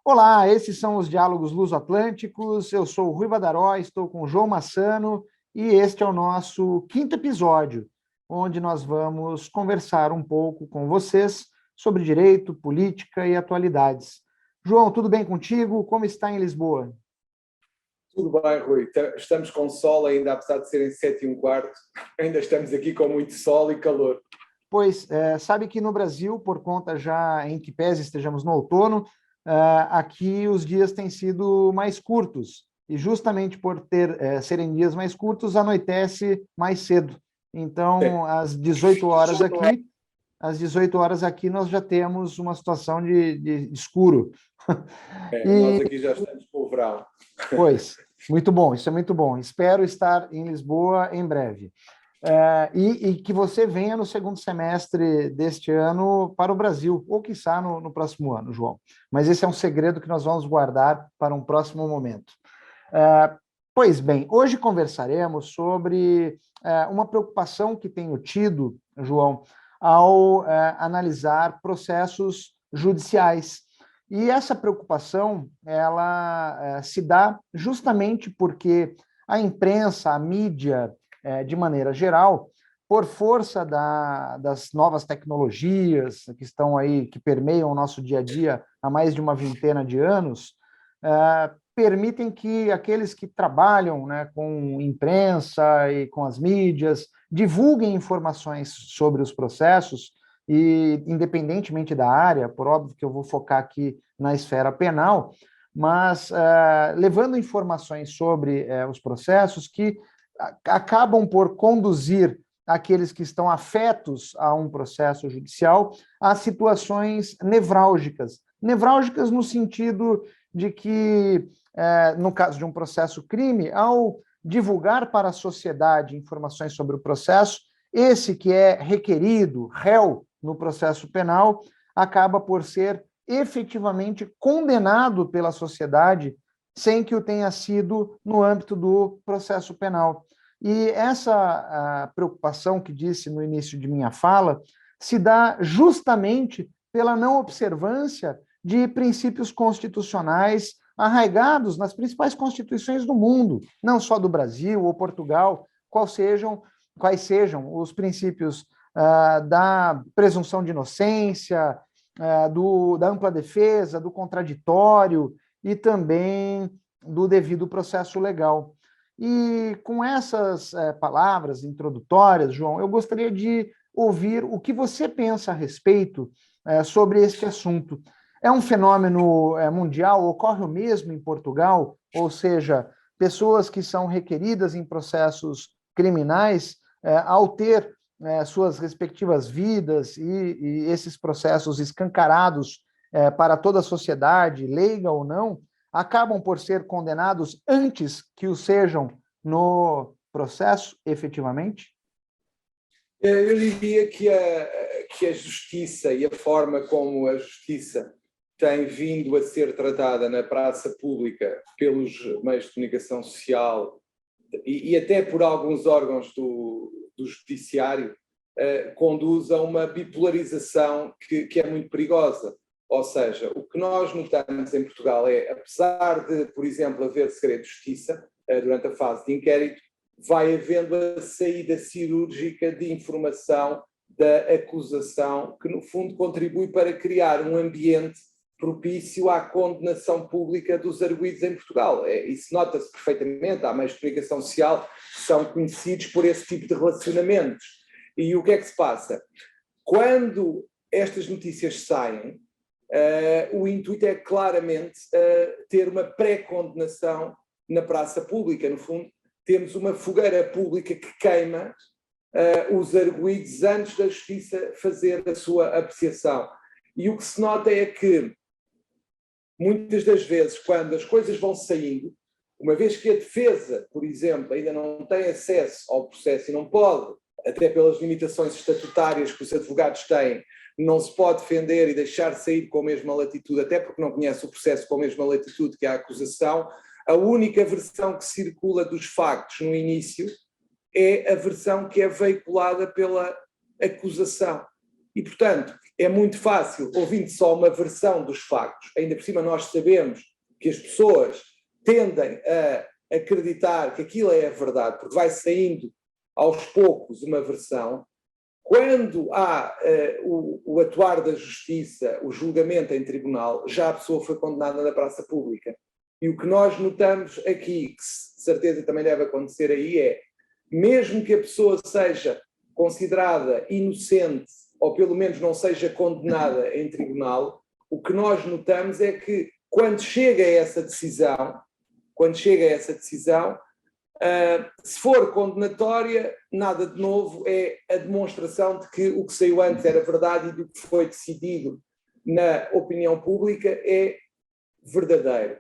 Olá, esses são os Diálogos Luso-Atlânticos. Eu sou o Rui Badaró, estou com o João Massano e este é o nosso quinto episódio, onde nós vamos conversar um pouco com vocês sobre direito, política e atualidades. João, tudo bem contigo? Como está em Lisboa? Tudo bem, Rui. Estamos com sol ainda, apesar de serem 7h15, ainda estamos aqui com muito sol e calor. Pois, sabe que no Brasil, por conta já em que pese estejamos no outono, aqui os dias têm sido mais curtos, e justamente por serem dias mais curtos, anoitece mais cedo. Então, às 18 horas aqui nós já temos uma situação de escuro. Nós aqui já estamos com o verão. Pois, muito bom, isso é muito bom. Espero estar em Lisboa em breve. E que você venha no segundo semestre deste ano para o Brasil, ou quiçá no próximo ano, João. Mas esse é um segredo que nós vamos guardar para um próximo momento. Pois bem, hoje conversaremos sobre uma preocupação que tenho tido, João, ao analisar processos judiciais. E essa preocupação, ela se dá justamente porque a imprensa, a mídia, de maneira geral, por força das novas tecnologias que estão aí, que permeiam o nosso dia a dia há mais de uma vintena de anos, permitem que aqueles que trabalham, né, com imprensa e com as mídias divulguem informações sobre os processos e, independentemente da área, por óbvio que eu vou focar aqui na esfera penal, mas levando informações sobre os processos que acabam por conduzir aqueles que estão afetos a um processo judicial a situações nevrálgicas. Nevrálgicas no sentido de que, no caso de um processo crime, ao divulgar para a sociedade informações sobre o processo, esse que é requerido, réu no processo penal, acaba por ser efetivamente condenado pela sociedade sem que o tenha sido no âmbito do processo penal. E essa preocupação que disse no início de minha fala se dá justamente pela não observância de princípios constitucionais arraigados nas principais constituições do mundo, não só do Brasil ou Portugal, quais sejam os princípios da presunção de inocência, da ampla defesa, do contraditório e também do devido processo legal. E com essas palavras introdutórias, João, eu gostaria de ouvir o que você pensa a respeito sobre este assunto. É um fenômeno mundial? Ocorre o mesmo em Portugal? Ou seja, pessoas que são requeridas em processos criminais, ao ter suas respectivas vidas e esses processos escancarados para toda a sociedade, leiga ou não, acabam por ser condenados antes que o sejam no processo, efetivamente? Eu diria que a justiça e a forma como a justiça tem vindo a ser tratada na praça pública pelos meios de comunicação social e até por alguns órgãos do judiciário conduz a uma bipolarização que é muito perigosa. Ou seja, o que nós notamos em Portugal é, apesar de, por exemplo, haver segredo de justiça durante a fase de inquérito, vai havendo a saída cirúrgica de informação da acusação, que no fundo contribui para criar um ambiente propício à condenação pública dos arguidos em Portugal. Isso nota-se perfeitamente, há meios de comunicação social que são conhecidos por esse tipo de relacionamentos. E o que é que se passa? Quando estas notícias saem, o intuito é claramente ter uma pré-condenação na praça pública. No fundo, temos uma fogueira pública que queima os arguidos antes da justiça fazer a sua apreciação. E o que se nota é que, muitas das vezes, quando as coisas vão saindo, uma vez que a defesa, por exemplo, ainda não tem acesso ao processo e não pode, até pelas limitações estatutárias que os advogados têm, não se pode defender e deixar sair com a mesma latitude, até porque não conhece o processo com a mesma latitude que a acusação, a única versão que circula dos factos no início é a versão que é veiculada pela acusação. E, portanto, é muito fácil, ouvindo só uma versão dos factos, ainda por cima nós sabemos que as pessoas tendem a acreditar que aquilo é a verdade, porque vai saindo aos poucos uma versão. Quando há o atuar da justiça, o julgamento em tribunal, já a pessoa foi condenada na praça pública. E o que nós notamos aqui, que de certeza também deve acontecer aí, é, mesmo que a pessoa seja considerada inocente, ou pelo menos não seja condenada em tribunal, o que nós notamos é que quando chega a essa decisão, se for condenatória, nada de novo, é a demonstração de que o que saiu antes era verdade e do que foi decidido na opinião pública é verdadeiro.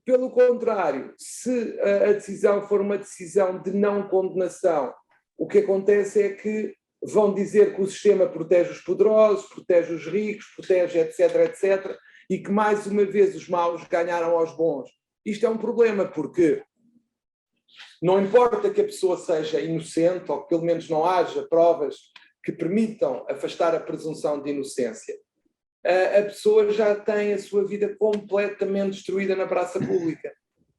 Pelo contrário, se a decisão for uma decisão de não condenação, o que acontece é que vão dizer que o sistema protege os poderosos, protege os ricos, protege etc, etc, e que mais uma vez os maus ganharam aos bons. Isto é um problema, porque não importa que a pessoa seja inocente, ou que pelo menos não haja provas que permitam afastar a presunção de inocência, a pessoa já tem a sua vida completamente destruída na praça pública.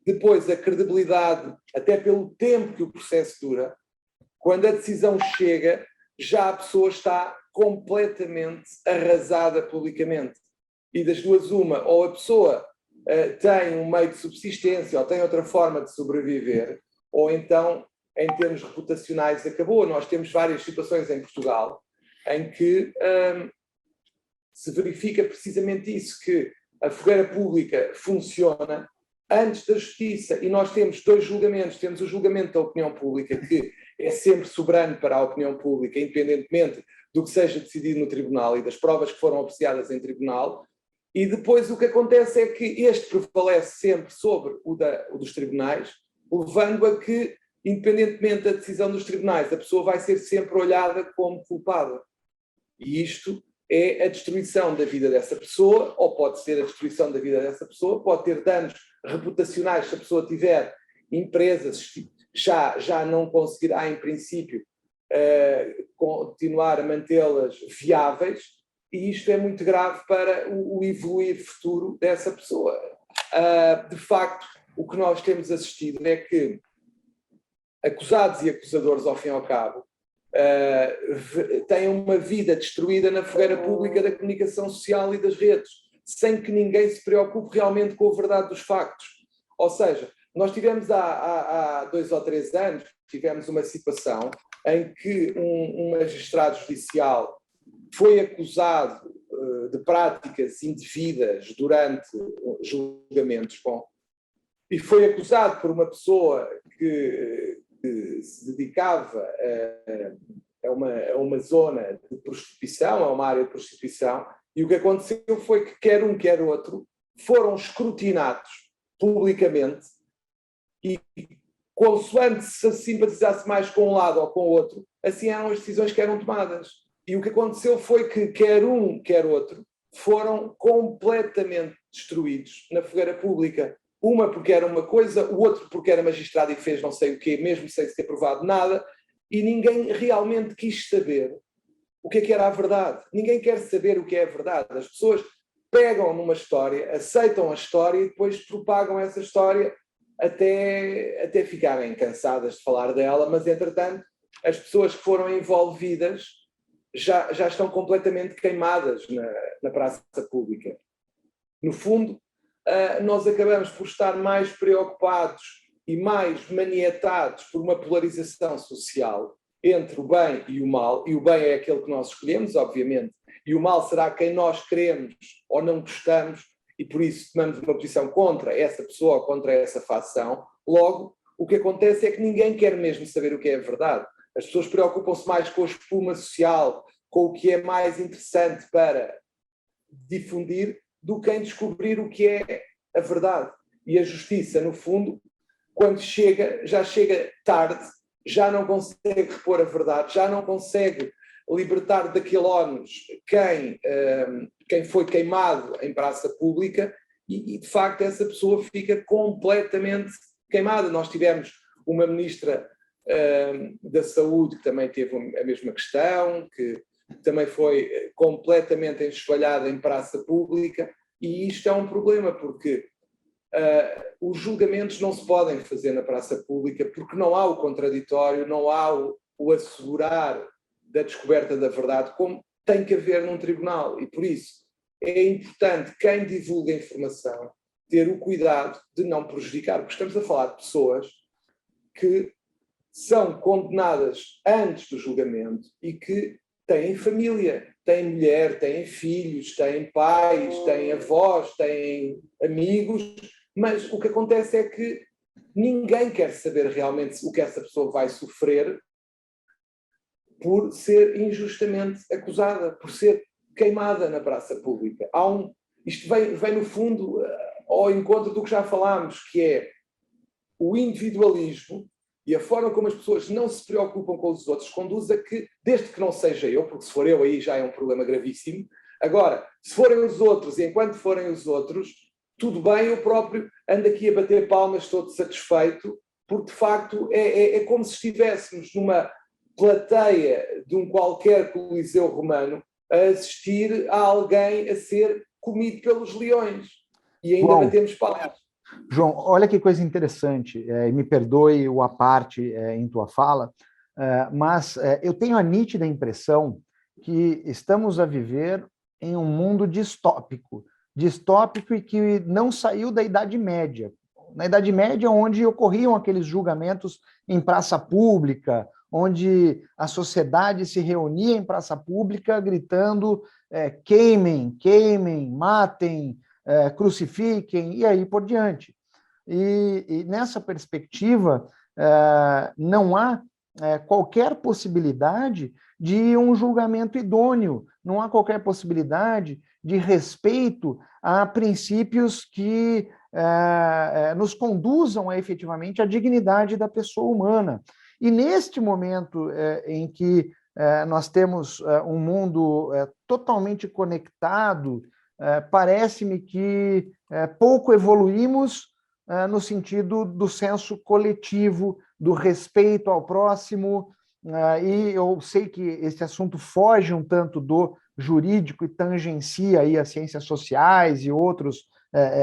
Depois, a credibilidade, até pelo tempo que o processo dura, quando a decisão chega, já a pessoa está completamente arrasada publicamente. E das duas uma, ou a pessoa tem um meio de subsistência ou tem outra forma de sobreviver, ou então, em termos reputacionais, acabou. Nós temos várias situações em Portugal em que se verifica precisamente isso, que a fogueira pública funciona antes da justiça, e nós temos dois julgamentos. Temos o julgamento da opinião pública, que é sempre soberano para a opinião pública, independentemente do que seja decidido no tribunal e das provas que foram apreciadas em tribunal, e depois o que acontece é que este prevalece sempre sobre o dos tribunais, levando a que, independentemente da decisão dos tribunais, a pessoa vai ser sempre olhada como culpada. E isto é a destruição da vida dessa pessoa, ou pode ser a destruição da vida dessa pessoa, pode ter danos reputacionais se a pessoa tiver empresas, já não conseguirá, em princípio, continuar a mantê-las viáveis, e isto é muito grave para o evoluir futuro dessa pessoa. De facto, o que nós temos assistido é que acusados e acusadores, ao fim e ao cabo, têm uma vida destruída na fogueira pública da comunicação social e das redes, sem que ninguém se preocupe realmente com a verdade dos factos. Ou seja, nós tivemos há 2 ou 3 anos, tivemos uma situação em que um magistrado judicial foi acusado de práticas indevidas durante julgamentos, e foi acusado por uma pessoa que se dedicava a uma zona de prostituição, a uma área de prostituição, e o que aconteceu foi que quer um, quer outro, foram escrutinados publicamente, e consoante se simpatizasse mais com um lado ou com o outro, assim eram as decisões que eram tomadas. E o que aconteceu foi que quer um, quer outro, foram completamente destruídos na fogueira pública. Uma porque era uma coisa, o outro porque era magistrado e fez não sei o quê, mesmo sem se ter provado nada, e ninguém realmente quis saber o que é que era a verdade. Ninguém quer saber o que é a verdade. As pessoas pegam numa história, aceitam a história e depois propagam essa história até ficarem cansadas de falar dela, mas entretanto as pessoas que foram envolvidas já estão completamente queimadas na praça pública. No fundo, nós acabamos por estar mais preocupados e mais maniatados por uma polarização social entre o bem e o mal, e o bem é aquele que nós escolhemos, obviamente, e o mal será quem nós queremos ou não gostamos, e por isso tomamos uma posição contra essa pessoa ou contra essa facção. Logo, o que acontece é que ninguém quer mesmo saber o que é a verdade. As pessoas preocupam-se mais com a espuma social, com o que é mais interessante para difundir, do que em descobrir o que é a verdade. E a justiça, no fundo, quando chega, já chega tarde, já não consegue repor a verdade, já não consegue libertar daquele ónus quem foi queimado em praça pública, e de facto essa pessoa fica completamente queimada. Nós tivemos uma ministra da Saúde que também teve a mesma questão, que também foi completamente enxovalhada em praça pública, e isto é um problema, porque os julgamentos não se podem fazer na praça pública, porque não há o contraditório, não há o assegurar da descoberta da verdade, como tem que haver num tribunal. E por isso é importante quem divulga a informação ter o cuidado de não prejudicar, porque estamos a falar de pessoas que são condenadas antes do julgamento e que têm família, têm mulher, têm filhos, têm pais, têm avós, têm amigos, mas o que acontece é que ninguém quer saber realmente o que essa pessoa vai sofrer por ser injustamente acusada, por ser queimada na praça pública. Isto vem no fundo ao encontro do que já falámos, que é o individualismo e a forma como as pessoas não se preocupam com os outros conduz a que, desde que não seja eu, porque se for eu aí já é um problema gravíssimo, agora, se forem os outros e enquanto forem os outros, tudo bem, eu próprio ando aqui a bater palmas, todo satisfeito, porque de facto é como se estivéssemos numa plateia de um qualquer coliseu romano a assistir a alguém a ser comido pelos leões e ainda batemos palmas. João, olha que coisa interessante, me perdoe o à parte em tua fala, mas eu tenho a nítida impressão que estamos a viver em um mundo distópico e que não saiu da Idade Média. Na Idade Média, onde ocorriam aqueles julgamentos em praça pública, onde a sociedade se reunia em praça pública gritando queimem, queimem, matem, crucifiquem, e aí por diante. E nessa perspectiva, não há qualquer possibilidade de um julgamento idôneo, não há qualquer possibilidade de respeito a princípios que nos conduzam efetivamente à dignidade da pessoa humana. E neste momento em que nós temos um mundo totalmente conectado, parece-me que pouco evoluímos no sentido do senso coletivo, do respeito ao próximo, e eu sei que esse assunto foge um tanto do jurídico e tangencia aí as ciências sociais e outros,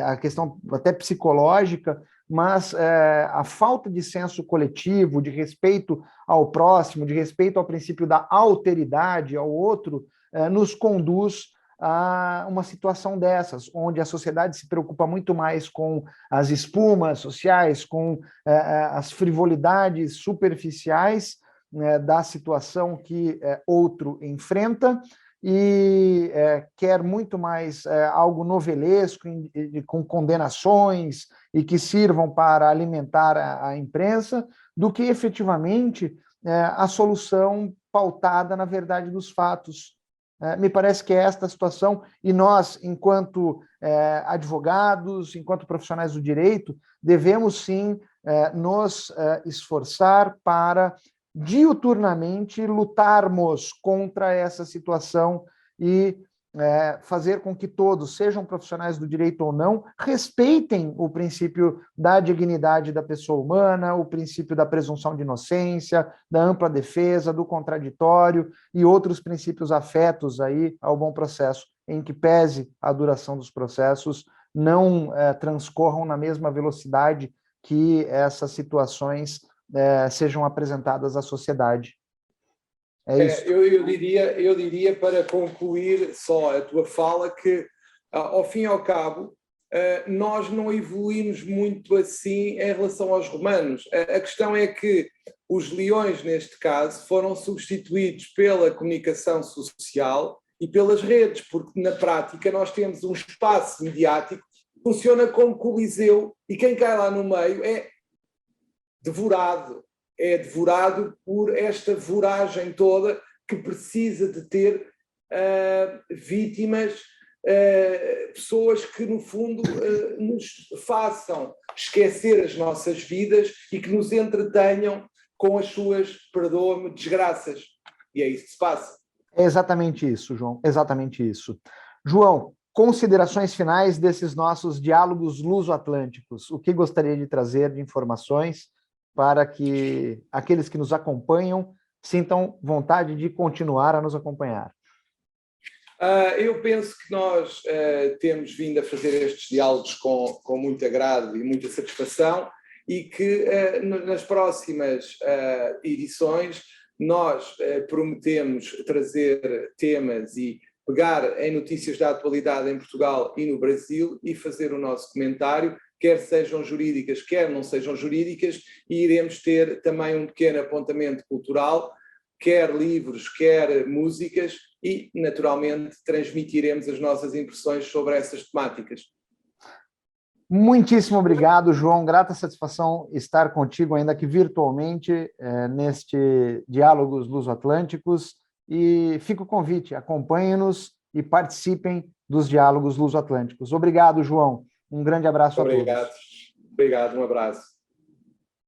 a questão até psicológica, mas a falta de senso coletivo, de respeito ao próximo, de respeito ao princípio da alteridade ao outro, nos conduz a uma situação dessas, onde a sociedade se preocupa muito mais com as espumas sociais, com as frivolidades superficiais da situação que outro enfrenta, e quer muito mais algo novelesco, com condenações e que sirvam para alimentar a imprensa, do que efetivamente a solução pautada na verdade dos fatos. Me parece que é esta a situação, e nós, enquanto advogados, enquanto profissionais do direito, devemos sim nos esforçar para diuturnamente lutarmos contra essa situação e fazer com que todos, sejam profissionais do direito ou não, respeitem o princípio da dignidade da pessoa humana, o princípio da presunção de inocência, da ampla defesa, do contraditório e outros princípios afetos aí ao bom processo, em que pese a duração dos processos, não transcorram na mesma velocidade que essas situações sejam apresentadas à sociedade. Eu diria, para concluir só a tua fala, que, ao fim e ao cabo, nós não evoluímos muito assim em relação aos romanos. A questão é que os leões, neste caso, foram substituídos pela comunicação social e pelas redes, porque, na prática, nós temos um espaço mediático que funciona como coliseu e quem cai lá no meio é devorado por esta voragem toda que precisa de ter vítimas, pessoas que, no fundo, nos façam esquecer as nossas vidas e que nos entretenham com as suas, perdoa-me, desgraças. E é isso que se passa. É exatamente isso, João, exatamente isso. João, considerações finais desses nossos diálogos luso-atlânticos. O que gostaria de trazer de informações para que aqueles que nos acompanham sintam vontade de continuar a nos acompanhar? Eu penso que nós temos vindo a fazer estes diálogos com muito agrado e muita satisfação e que nas próximas edições nós prometemos trazer temas e pegar em notícias da atualidade em Portugal e no Brasil e fazer o nosso comentário, quer sejam jurídicas, quer não sejam jurídicas, e iremos ter também um pequeno apontamento cultural, quer livros, quer músicas, e, naturalmente, transmitiremos as nossas impressões sobre essas temáticas. Muitíssimo obrigado, João. Grata satisfação estar contigo, ainda que virtualmente, neste Diálogos Luso-Atlânticos. E fica o convite, acompanhem-nos e participem dos Diálogos Luso-Atlânticos. Obrigado, João. Um grande abraço a todos. Obrigado, um abraço.